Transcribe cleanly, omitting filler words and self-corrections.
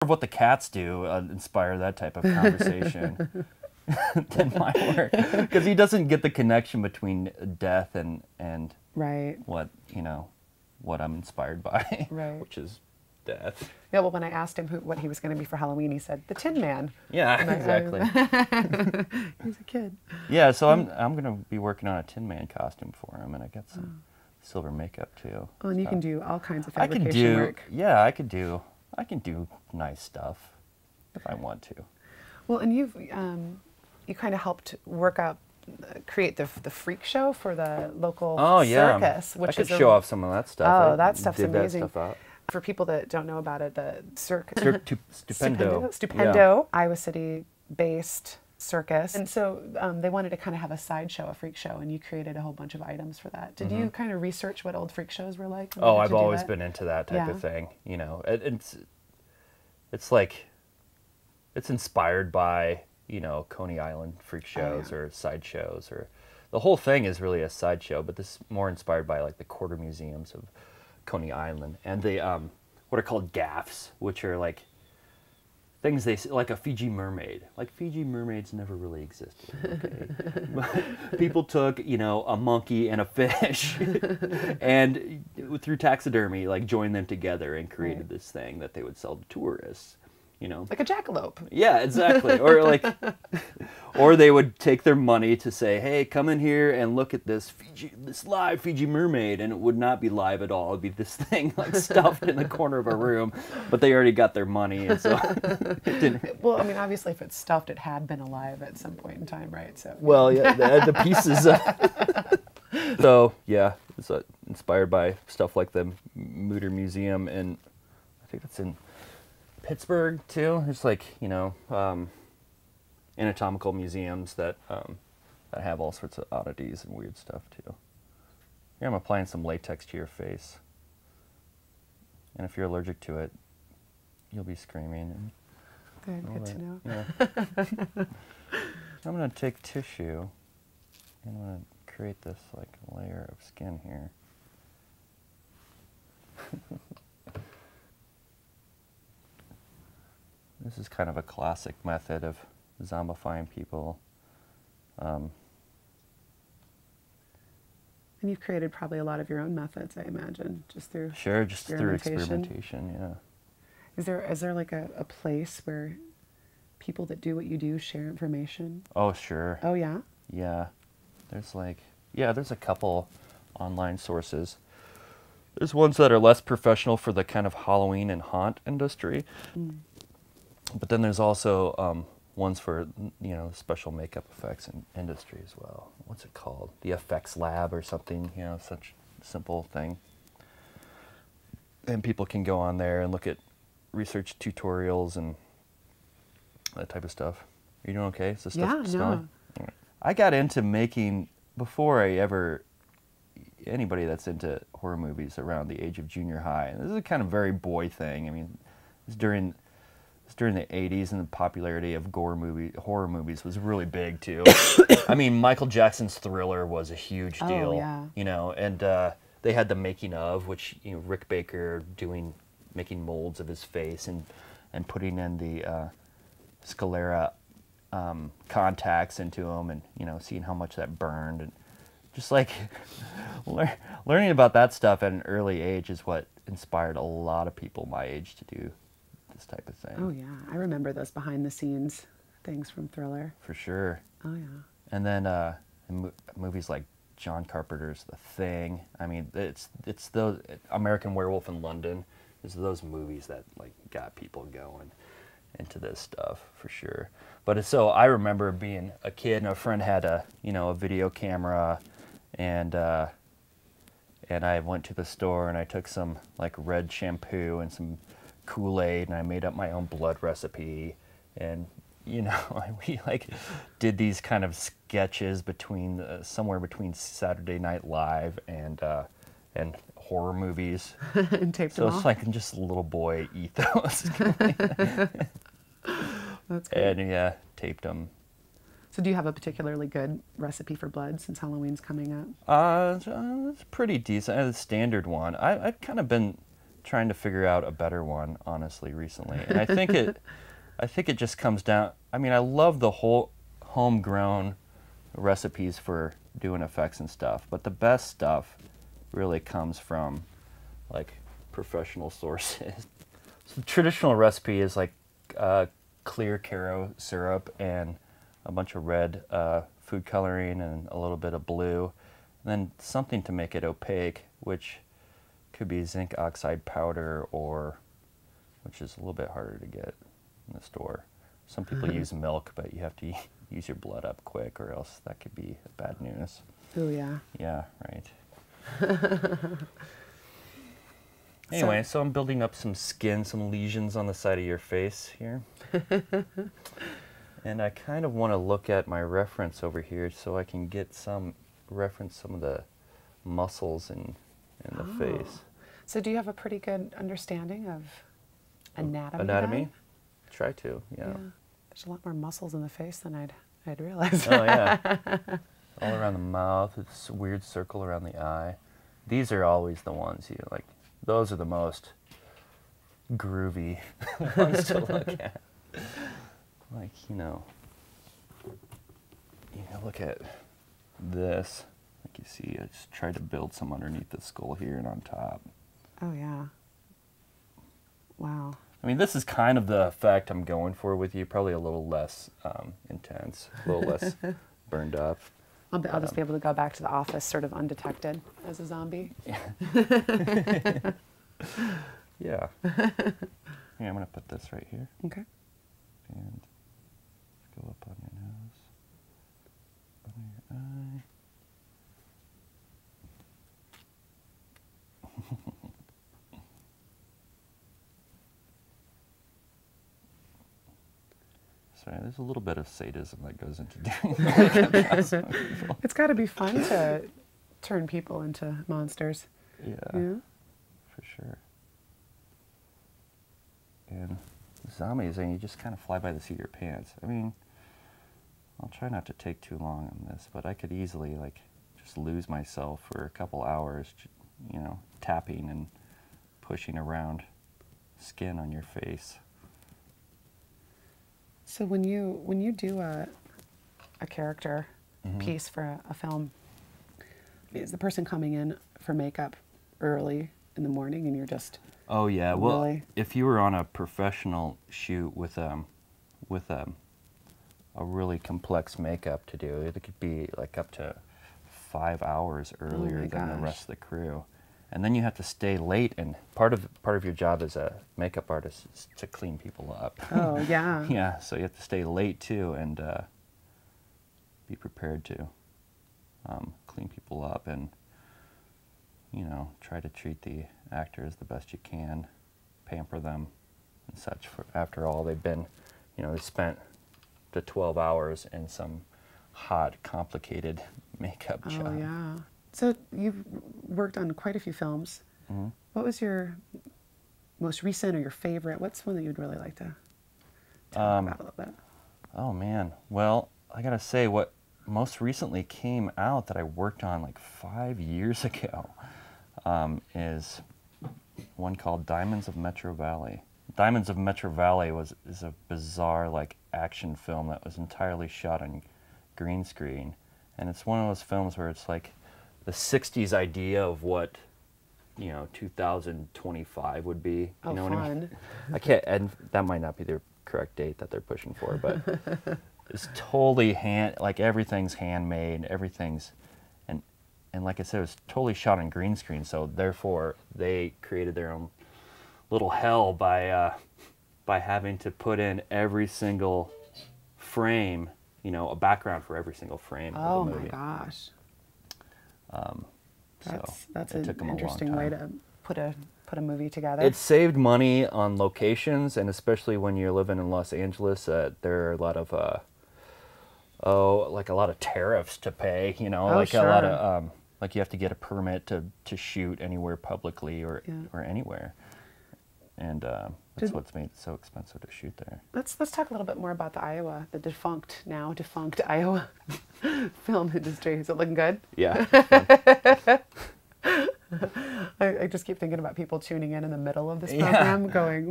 of what the cats do inspire that type of conversation than my work, because he doesn't get the connection between death and right. what what I'm inspired by, right. which is death. Yeah, well, when I asked him what he was going to be for Halloween, he said the Tin Man. Yeah, exactly. He's a kid. Yeah, so I'm going to be working on a Tin Man costume for him, and I got some silver makeup too. Oh, and so you can do all kinds of fabrication work. Yeah, I can do nice stuff if I want to. Well, and you kind of helped create the freak show for the local circus, which I could show off some of that stuff. Oh, that stuff's amazing. That stuff out. For people that don't know about it, the Cirque Stupendo. Stupendo, yeah. Iowa City-based circus. And so they wanted to kind of have a sideshow, a freak show, and you created a whole bunch of items for that. Did you kind of research what old freak shows were like? Oh, I've always been into that type of thing. You know, it's like, it's inspired by, you know, Coney Island freak shows or sideshows, or the whole thing is really a sideshow, but this is more inspired by like the quarter museums of Coney Island and the what are called gaffs, which are like things like a Fiji mermaid. Like Fiji mermaids never really existed. Okay? But people took, you know, a monkey and a fish and through taxidermy like joined them together and created this thing that they would sell to tourists. You know, like a jackalope. Yeah, exactly. Or like, or they would take their money to say, "Hey, come in here and look at this live Fiji mermaid," and it would not be live at all. It'd be this thing like stuffed in the corner of a room, but they already got their money, and so it didn't. Well, I mean, obviously, if it's stuffed, it had been alive at some point in time, right? So. Well, yeah, the pieces. So yeah, it's inspired by stuff like the Mutter Museum, and I think it's in Pittsburgh too. There's like, you know, anatomical museums that have all sorts of oddities and weird stuff too. Here I'm applying some latex to your face, and if you're allergic to it, you'll be screaming. Good to know. Yeah. I'm going to take tissue and I'm going to create this like layer of skin here. This is kind of a classic method of zombifying people. And you've created probably a lot of your own methods, I imagine, just through through experimentation, yeah. Is there like a place where people that do what you do share information? Oh, sure. Oh, yeah? Yeah. There's there's a couple online sources. There's ones that are less professional for the kind of Halloween and haunt industry. But then there's also ones for, you know, special makeup effects in industry as well. What's it called? The Effects Lab or something, you know, such a simple thing. And people can go on there and look at research tutorials and that type of stuff. Are you doing okay? Is this stuff smelling? No. I got into making, before anybody that's into horror movies around the age of junior high, and this is a kind of very boy thing. I mean, it's during the 80s, and the popularity of horror movies was really big too. I mean, Michael Jackson's Thriller was a huge deal, you know, and they had the making of, which, you know, Rick Baker making molds of his face and putting in the sclera contacts into them, and, you know, seeing how much that burned, and just like learning about that stuff at an early age is what inspired a lot of people my age to do this type of thing. Oh yeah, I remember those behind the scenes things from Thriller. For sure. Oh yeah. And then movies like John Carpenter's The Thing. I mean, it's those American Werewolf in London. It's those movies that like got people going into this stuff for sure. But so I remember being a kid, and a friend had a video camera, and I went to the store and I took some like red shampoo and some Kool-Aid, and I made up my own blood recipe, and you know, we like did these kind of sketches between somewhere between Saturday Night Live and horror movies. And taped them So it's like just a little boy ethos. That's good. And yeah, taped them. So do you have a particularly good recipe for blood since Halloween's coming up? It's pretty decent. The standard one. I've kind of been trying to figure out a better one, honestly, recently. And I think it just comes down, I mean, I love the whole homegrown recipes for doing effects and stuff, but the best stuff really comes from like professional sources. So the traditional recipe is like clear Caro syrup and a bunch of red food coloring and a little bit of blue, and then something to make it opaque, which could be zinc oxide powder, or which is a little bit harder to get in the store. Some people use milk, but you have to use your blood up quick, or else that could be bad news. Oh yeah. Yeah, right. Anyway, so I'm building up some skin, some lesions on the side of your face here. And I kind of want to look at my reference over here so I can get some some of the muscles in the face. So do you have a pretty good understanding of anatomy? Anatomy? Then? Try to, yeah. There's a lot more muscles in the face than I'd realized. Oh yeah. All around the mouth, it's a weird circle around the eye. These are always the ones you like. Those are the most groovy ones to look at. Like, you know, look at this. Like you see, I just tried to build some underneath the skull here and on top. Oh yeah. Wow. I mean, this is kind of the effect I'm going for with you. Probably a little less intense, a little less burned up. I'll just be able to go back to the office sort of undetected as a zombie. Yeah. Yeah. Here, I'm going to put this right here. Okay. And go up on your nose, under your eye. Sorry, there's a little bit of sadism that goes into doing that. It's got to be fun to turn people into monsters. Yeah, for sure. And zombies, I mean, you just kind of fly by the seat of your pants. I mean, I'll try not to take too long on this, but I could easily, like, just lose myself for a couple hours, you know, tapping and pushing around skin on your face. So when you do a character piece for a film, is the person coming in for makeup early in the morning and you're just... Oh yeah, well, really? If you were on a professional shoot with a really complex makeup to do, it could be like up to 5 hours earlier than the rest of the crew. And then you have to stay late, and part of your job as a makeup artist is to clean people up. Oh, yeah. Yeah, so you have to stay late too, and be prepared to clean people up and, you know, try to treat the actors the best you can, pamper them and such. After all, they've been, you know, they spent the 12 hours in some hot, complicated makeup job. Oh, yeah. So you've worked on quite a few films. Mm-hmm. What was your most recent or your favorite? What's one that you'd really like to talk about a little bit? Oh, man. Well, I got to say, what most recently came out that I worked on like 5 years ago is one called Diamonds of Metro Valley. Diamonds of Metro Valley is a bizarre like action film that was entirely shot on green screen, and it's one of those films where it's like the 60s idea of what, you know, 2025 would be. You know fun. what I mean? I can't, and that might not be the correct date that they're pushing for, but it's totally like everything's handmade, everything's, and like I said, it was totally shot on green screen, so therefore they created their own little hell by having to put in every single frame, you know, a background for every single frame of the movie. Oh my gosh. That's it took an 'em a long interesting way to put a movie together. It saved money on locations, and especially when you're living in Los Angeles, there are a lot of like a lot of tariffs to pay, you know, like sure. a lot of like you have to get a permit to shoot anywhere publicly or anywhere, and that's what's made it so expensive to shoot there. Let's talk a little bit more about the defunct Iowa film industry. Is it looking good? Yeah. I just keep thinking about people tuning in the middle of this program going,